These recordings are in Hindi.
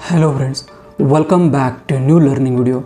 Hello friends, welcome back to new learning video.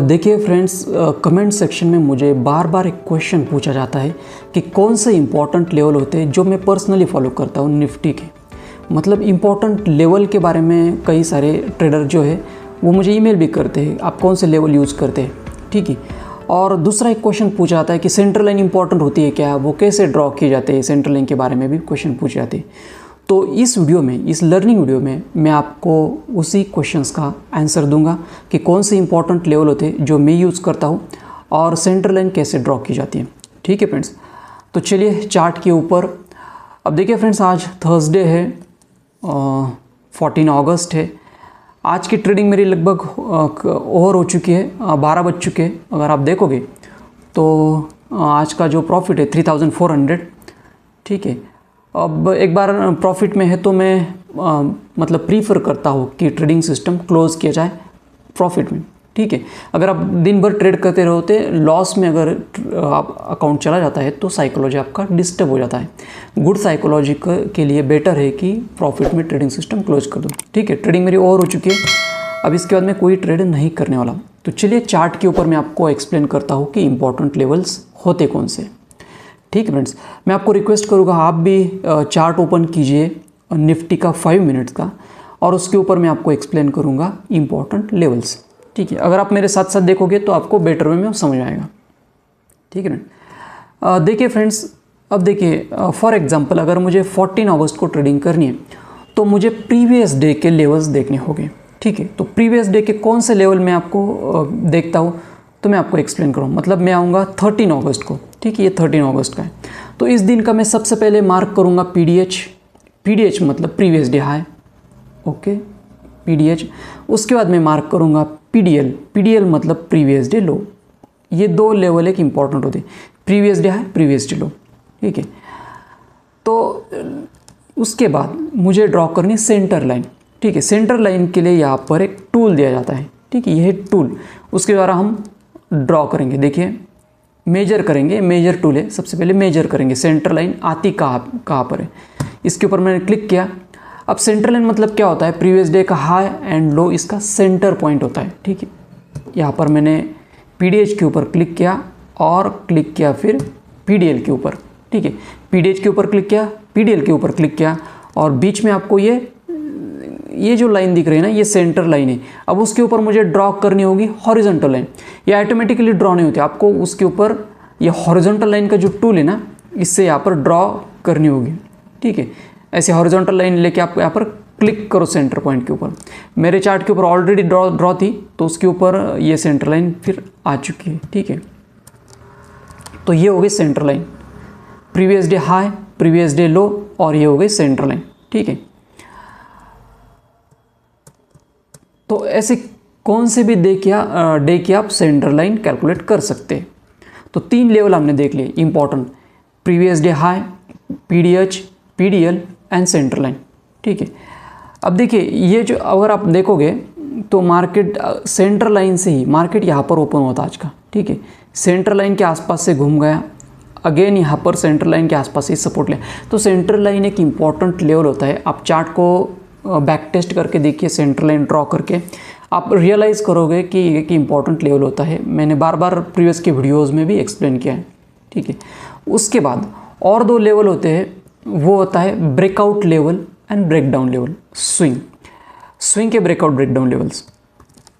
देखिए फ्रेंड्स, कमेंट सेक्शन में मुझे बार बार एक क्वेश्चन पूछा जाता है कि कौन से इंपॉर्टेंट लेवल होते हैं जो मैं पर्सनली फॉलो करता हूँ निफ्टी के। मतलब इंपॉर्टेंट लेवल के बारे में कई सारे ट्रेडर जो है वो मुझे ईमेल भी करते हैं, आप कौन से लेवल यूज़ करते हैं, ठीक है। और दूसरा एक क्वेश्चन पूछा जाता है कि सेंट्रल लाइन इंपॉर्टेंट होती है क्या, वो कैसे ड्रॉ किए जाते हैं, सेंट्रल लाइन के बारे में भी क्वेश्चन पूछे जाते हैं। तो इस वीडियो में, इस लर्निंग वीडियो में मैं आपको उसी क्वेश्चंस का आंसर दूंगा कि कौन से इंपॉर्टेंट लेवल होते हैं जो मैं यूज़ करता हूँ और सेंट्रल लाइन कैसे ड्रॉ की जाती है, ठीक है फ्रेंड्स। तो चलिए चार्ट के ऊपर अब देखिए फ्रेंड्स, आज थर्सडे है, 14 अगस्त है। आज की ट्रेडिंग मेरी लगभग ओवर हो चुकी है, 12 बज चुके हैं। अगर आप देखोगे तो आज का जो प्रॉफिट है 3400, ठीक है। अब एक बार प्रॉफिट में है तो मैं मतलब प्रीफर करता हूँ कि ट्रेडिंग सिस्टम क्लोज़ किया जाए प्रॉफिट में, ठीक है। अगर आप दिन भर ट्रेड करते रहोते, लॉस में अगर आप अकाउंट चला जाता है तो साइकोलॉजी आपका डिस्टर्ब हो जाता है। गुड साइकोलॉजी के लिए बेटर है कि प्रॉफिट में ट्रेडिंग सिस्टम क्लोज कर दो, ठीक है। ट्रेडिंग मेरी ओवर हो चुकी है, अब इसके बाद मैं कोई ट्रेड नहीं करने वाला। तो चलिए चार्ट के ऊपर मैं आपको एक्सप्लेन करता हूँ कि इंपॉर्टेंट लेवल्स होते कौन से, ठीक है फ्रेंड्स। मैं आपको रिक्वेस्ट करूँगा आप भी चार्ट ओपन कीजिए निफ्टी का 5 मिनट्स का, और उसके ऊपर मैं आपको एक्सप्लेन करूँगा इंपॉर्टेंट लेवल्स, ठीक है। अगर आप मेरे साथ साथ देखोगे तो आपको बेटर वे में समझ आएगा, ठीक है ना। देखिए फ्रेंड्स, अब देखिए फॉर एग्जांपल अगर मुझे 14 अगस्त को ट्रेडिंग करनी है तो मुझे प्रीवियस डे के लेवल्स देखने होंगे, ठीक है। तो प्रीवियस डे के कौन से लेवल मैं आपको देखता हूँ तो मैं आपको एक्सप्लेन करूँ। मतलब मैं आऊँगा 13 अगस्त को, ठीक है। ये 13 अगस्त का है, तो इस दिन का मैं सबसे पहले मार्क करूँगा पीडीएच मतलब previous day high, okay, PDH. उसके बाद मैं मार्क करूँगा पीडीएल मतलब प्रीवियस डे लो। ये दो लेवल एक इंपॉर्टेंट होते हैं, previous day high, previous day लो, ठीक है। तो उसके बाद मुझे ड्रॉ करनी सेंटर लाइन, ठीक है। सेंटर लाइन के लिए यहाँ पर एक टूल दिया जाता है, ठीक है। यह टूल उसके द्वारा हम ड्रॉ करेंगे। देखिए मेजर करेंगे, मेजर टूल है, सबसे पहले मेजर करेंगे सेंटर लाइन आती कहाँ पर है। इसके ऊपर मैंने क्लिक किया। अब सेंटर लाइन मतलब क्या होता है, प्रीवियस डे का हाई एंड लो इसका सेंटर पॉइंट होता है, ठीक है। यहाँ पर मैंने पीडीएच के ऊपर क्लिक किया और क्लिक किया फिर पीडीएल के ऊपर, ठीक है। पीडीएच के ऊपर क्लिक किया, पीडीएल के ऊपर क्लिक किया, और बीच में आपको ये जो लाइन दिख रही है ना, ये सेंटर लाइन है। अब उसके ऊपर मुझे ड्रॉ करनी होगी हॉरिजॉन्टल लाइन। ये ऑटोमेटिकली ड्रॉ नहीं होती, आपको उसके ऊपर ये हॉरिजॉन्टल लाइन का जो टूल है ना, इससे यहाँ पर ड्रॉ करनी होगी, ठीक है। ऐसे हॉरिजॉन्टल लाइन लेके आप यहाँ पर क्लिक करो सेंटर पॉइंट के ऊपर। मेरे चार्ट के ऊपर ऑलरेडी ड्रॉ थी तो उसके ऊपर ये सेंटर लाइन फिर आ चुकी है, ठीक है। तो ये हो गई centre line, previous day high, previous day लो, और ये हो गई सेंटर लाइन, ठीक है। तो ऐसे कौन से भी डे की आप सेंटर लाइन कैलकुलेट कर सकते हैं। तो 3 लेवल हमने देख लिए important, previous day high, PDH, PDL and centre line, ठीक है। अब देखिए ये जो अगर आप देखोगे तो मार्केट सेंटर लाइन से ही मार्केट यहाँ पर ओपन होता आज का, ठीक है। सेंटर लाइन के आसपास से घूम गया, अगेन यहाँ पर सेंटर लाइन के आसपास ही सपोर्ट लिया। तो सेंटर लाइन एक इंपॉर्टेंट लेवल होता है। आप चार्ट को बैक टेस्ट करके देखिए, सेंटर लाइन ड्रॉ करके आप रियलाइज़ करोगे कि एक इम्पॉर्टेंट लेवल होता है। मैंने बार बार प्रीवियस के वीडियोस में भी एक्सप्लेन किया है, ठीक है। उसके बाद और 2 लेवल होते हैं, वो होता है breakout level and breakdown level. Swing के breakout breakdown levels.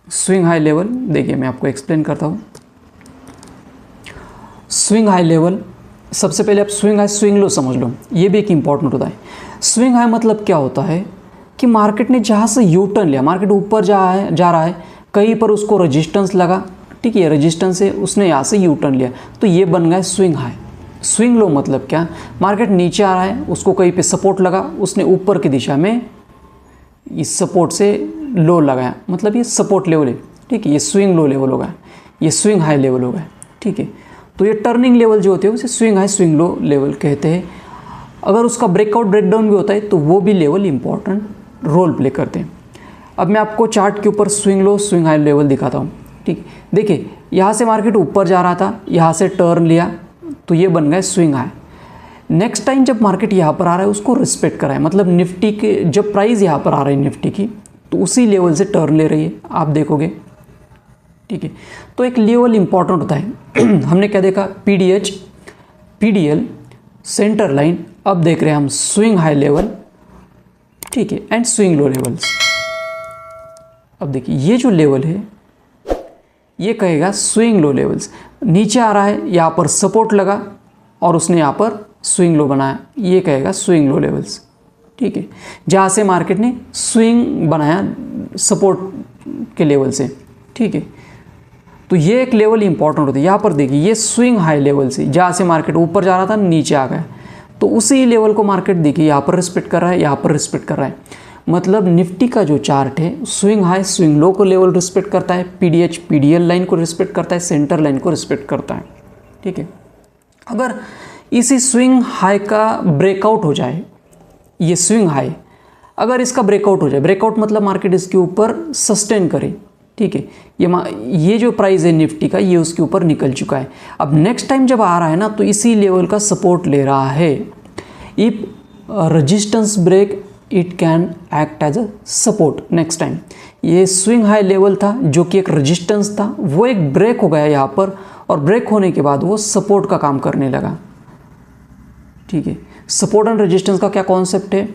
Swing high level देखिए मैं आपको एक्सप्लेन करता हूँ। स्विंग हाई लेवल, सबसे पहले आप स्विंग हाई स्विंग लो समझ लो, ये भी एक इंपॉर्टेंट होता है। स्विंग हाई मतलब क्या होता है कि मार्केट ने जहाँ से यू टर्न लिया, मार्केट ऊपर जा रहा है, कहीं पर उसको रेजिस्टेंस लगा, ठीक है। रेजिस्टेंस है, उसने यहाँ से यू टर्न लिया, तो ये बन गया स्विंग हाई। स्विंग लो मतलब क्या, मार्केट नीचे आ रहा है, उसको कहीं पे सपोर्ट लगा, उसने ऊपर की दिशा में इस सपोर्ट से लो लगाया, मतलब ये सपोर्ट लेवल है, ठीक है। ये स्विंग लो लेवल होगा, ये स्विंग हाई लेवल होगा, ठीक है। तो ये टर्निंग लेवल जो होते हैं उसे swing high swing low level कहते हैं। अगर उसका ब्रेकआउट ब्रेकडाउन भी होता है तो वो भी लेवल इंपॉर्टेंट रोल प्ले करते हैं। अब मैं आपको चार्ट के ऊपर swing low swing high level दिखाता हूँ, ठीक। देखिए यहाँ से मार्केट ऊपर जा रहा था, यहाँ से टर्न लिया तो ये बन गया स्विंग हाई। नेक्स्ट टाइम जब मार्केट यहाँ पर आ रहा है उसको रिस्पेक्ट कराए, मतलब निफ्टी के जब प्राइस यहाँ पर आ रही है निफ्टी की, तो उसी लेवल से टर्न ले रही है, आप देखोगे। ठीक है, तो एक लेवल इंपॉर्टेंट होता है। हमने क्या देखा, पीडीएच, पीडीएल, सेंटर लाइन, अब देख रहे हैं हम स्विंग हाई लेवल, ठीक है, एंड स्विंग लो लेवल्स। अब देखिए ये जो लेवल है ये कहेगा स्विंग लो लेवल्स, नीचे आ रहा है, यहाँ पर सपोर्ट लगा और उसने यहाँ पर स्विंग लो बनाया, ये कहेगा स्विंग लो लेवल्स। ठीक है, जहाँ से मार्केट ने स्विंग बनाया सपोर्ट के लेवल से। ठीक है, तो ये एक लेवल इंपॉर्टेंट होता है। यहाँ पर देखिए ये स्विंग हाई लेवल से, जहाँ से मार्केट ऊपर जा रहा था नीचे आ गया, तो उसी लेवल को मार्केट देखिए यहाँ पर रिस्पेक्ट कर रहा है, यहाँ पर रिस्पेक्ट कर रहा है। मतलब निफ्टी का जो चार्ट है स्विंग हाई स्विंग लो को लेवल रिस्पेक्ट करता है, पीडीएच पीडीएल लाइन को रिस्पेक्ट करता है, सेंटर लाइन को रिस्पेक्ट करता है। ठीक है, अगर इसी स्विंग हाई का ब्रेकआउट हो जाए, ये स्विंग हाई अगर इसका ब्रेकआउट हो जाए, ब्रेकआउट मतलब मार्केट इसके ऊपर सस्टेन करे। ठीक है, ये जो प्राइस है निफ्टी का ये उसके ऊपर निकल चुका है। अब नेक्स्ट टाइम जब आ रहा है ना तो इसी लेवल का सपोर्ट ले रहा है। If resistance break it can act as a support next time. ये स्विंग हाई लेवल था जो कि एक रेजिस्टेंस था, वो एक ब्रेक हो गया यहाँ पर, और ब्रेक होने के बाद वो सपोर्ट का काम करने लगा। ठीक है, सपोर्ट एंड रेजिस्टेंस का क्या कॉन्सेप्ट है,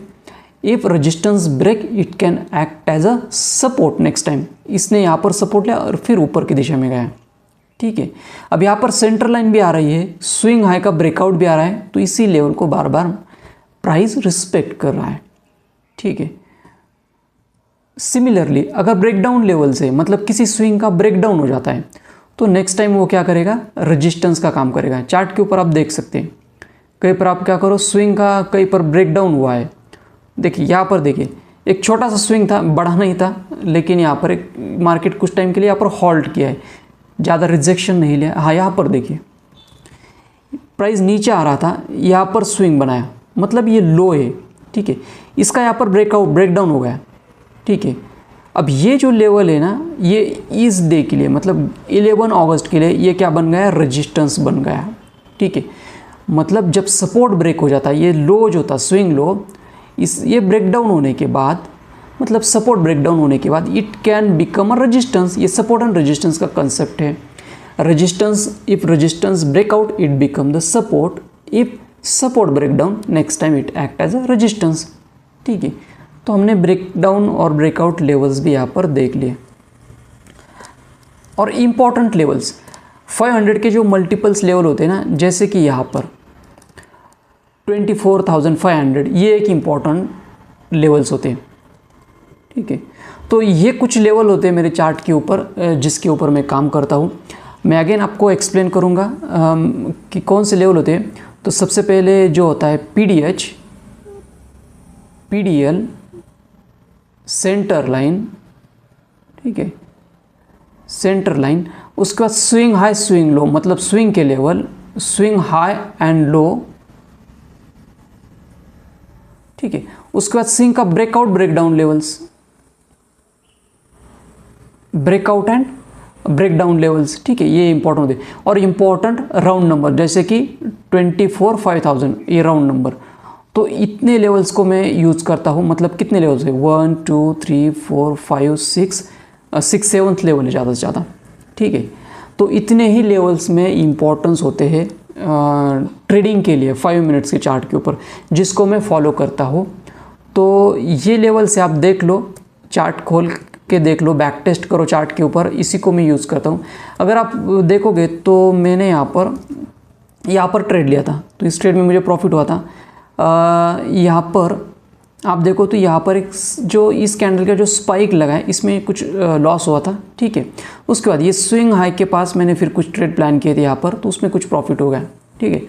if resistance break it can act as a support next time. इसने यहाँ पर सपोर्ट लिया और फिर ऊपर की दिशा में गया। ठीक है, अब यहाँ पर सेंटर लाइन भी आ रही है, स्विंग हाई का ब्रेकआउट भी आ रहा है, तो इसी लेवल को बार बार प्राइस रिस्पेक्ट कर रहा है। ठीक है, सिमिलरली अगर ब्रेकडाउन लेवल से मतलब किसी स्विंग का ब्रेकडाउन हो जाता है तो नेक्स्ट टाइम वो क्या करेगा, रेजिस्टेंस का काम करेगा। चार्ट के ऊपर आप देख सकते हैं, कहीं पर आप क्या करो, स्विंग का कहीं पर ब्रेकडाउन हुआ है, देखिए यहाँ पर देखिए एक छोटा सा स्विंग था, बड़ा नहीं था, लेकिन यहाँ पर एक मार्केट कुछ टाइम के लिए यहाँ पर हॉल्ट किया है, ज़्यादा रिजेक्शन नहीं लिया। हाँ, यहाँ पर देखिए प्राइस नीचे आ रहा था, यहाँ पर स्विंग बनाया, मतलब ये लो है। ठीक है, इसका यहाँ पर ब्रेकडाउन हो गया। ठीक है, अब ये जो लेवल है ना, ये इस डे के लिए मतलब 11 अगस्त के लिए ये क्या बन गया, रेजिस्टेंस बन गया। ठीक है, मतलब जब सपोर्ट ब्रेक हो जाता है, ये लो जो था स्विंग लो, ये ब्रेकडाउन होने के बाद मतलब सपोर्ट ब्रेकडाउन होने के बाद it can become a resistance. ये सपोर्ट एंड रेजिस्टेंस का कंसेप्ट है। Resistance, if resistance breakout it become the support, if support breakdown next time it act as a resistance. ठीक है, तो हमने ब्रेकडाउन और ब्रेकआउट लेवल्स भी यहाँ पर देख लिए। और इम्पॉर्टेंट लेवल्स 500 के जो मल्टीपल्स लेवल होते हैं ना, जैसे कि यहाँ पर 24,500, ये एक इम्पॉर्टेंट लेवल्स होते हैं। ठीक है, तो ये कुछ लेवल होते हैं मेरे चार्ट के ऊपर जिसके ऊपर मैं काम करता हूँ। मैं अगेन आपको एक्सप्लेन करूँगा कि कौन से लेवल होते हैं। तो सबसे पहले जो होता है पीडीएच, पीडीएल, सेंटर लाइन। ठीक है, सेंटर लाइन, उसके बाद स्विंग हाई स्विंग लो, मतलब स्विंग के level, swing high and low. ठीक है, उसके बाद स्विंग का breakout breakdown levels, breakout and breakdown levels. ठीक है, ये इंपॉर्टेंट होते हैं। और इम्पॉर्टेंट राउंड नंबर जैसे कि 24,500, ये राउंड नंबर। तो इतने लेवल्स को मैं यूज़ करता हूँ। मतलब कितने लेवल्स है, 1 2 3 4 5 6 7th लेवल है ज़्यादा से ज़्यादा। ठीक है, तो इतने ही लेवल्स में इम्पोर्टेंस होते हैं ट्रेडिंग के लिए 5 मिनट्स के चार्ट के ऊपर, जिसको मैं फॉलो करता हूँ। तो ये लेवल से आप देख लो, चार्ट खोल के देख लो, बैक टेस्ट करो चार्ट के ऊपर, इसी को मैं यूज़ करता हूँ। अगर आप देखोगे तो मैंने यहाँ पर ट्रेड लिया था, तो इस ट्रेड में मुझे प्रॉफिट हुआ था। यहाँ पर आप देखो तो यहाँ पर एक जो इस कैंडल का जो स्पाइक लगा है इसमें कुछ लॉस हुआ था। ठीक है, उसके बाद ये स्विंग हाई के पास मैंने फिर कुछ ट्रेड प्लान किए थे यहाँ पर, तो उसमें कुछ प्रॉफिट हो गया। ठीक है,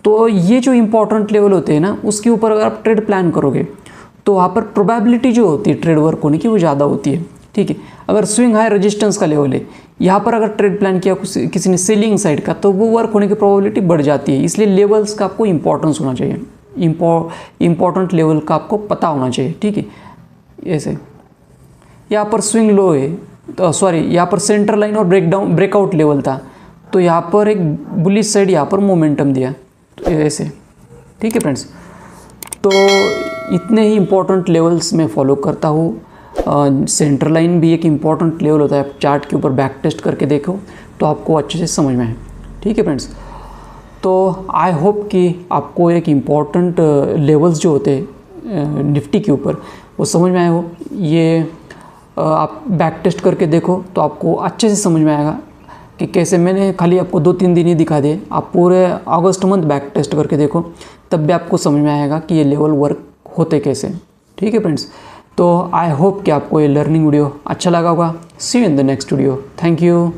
तो ये जो इंपॉर्टेंट लेवल होते हैं ना, उसके ऊपर अगर आप ट्रेड प्लान करोगे तो वहाँ पर प्रोबेबिलिटी जो होती है ट्रेड वर्क होने की वो ज़्यादा होती है। ठीक है, अगर स्विंग हाई रेजिस्टेंस का लेवल है, यहाँ पर अगर ट्रेड प्लान किया किसी ने सेलिंग साइड का, तो वो वर्क होने की प्रोबेबिलिटी बढ़ जाती है। इसलिए लेवल्स का आपको इंपॉर्टेंस होना चाहिए, इम्पॉर्टेंट लेवल का आपको पता होना चाहिए। ठीक है, ऐसे यहाँ पर स्विंग लो है, तो सॉरी यहाँ पर सेंटर लाइन और ब्रेकआउट लेवल था, तो यहाँ पर एक बुलिश साइड यहाँ पर मोमेंटम दिया, तो ऐसे। ठीक है फ्रेंड्स, तो इतने ही इम्पोर्टेंट लेवल्स मैं फॉलो करता हूँ। सेंटर लाइन भी एक इम्पॉर्टेंट लेवल होता है, आप चार्ट के ऊपर बैक टेस्ट करके देखो तो आपको अच्छे से समझ में आए। ठीक है फ्रेंड्स, तो आई होप कि आपको एक इम्पॉर्टेंट लेवल्स जो होते हैं निफ्टी के ऊपर वो समझ में आए हो। ये आप बैक टेस्ट करके देखो तो आपको अच्छे से समझ में आएगा कि कैसे। मैंने खाली आपको 2-3 दिन ही दिखा दिए, आप पूरे अगस्त मंथ बैक टेस्ट करके देखो तब भी आपको समझ में आएगा कि ये लेवल वर्क होते कैसे। ठीक है फ्रेंड्स, तो आई होप कि आपको ये लर्निंग वीडियो अच्छा लगा होगा। See you in the next video. Thank you.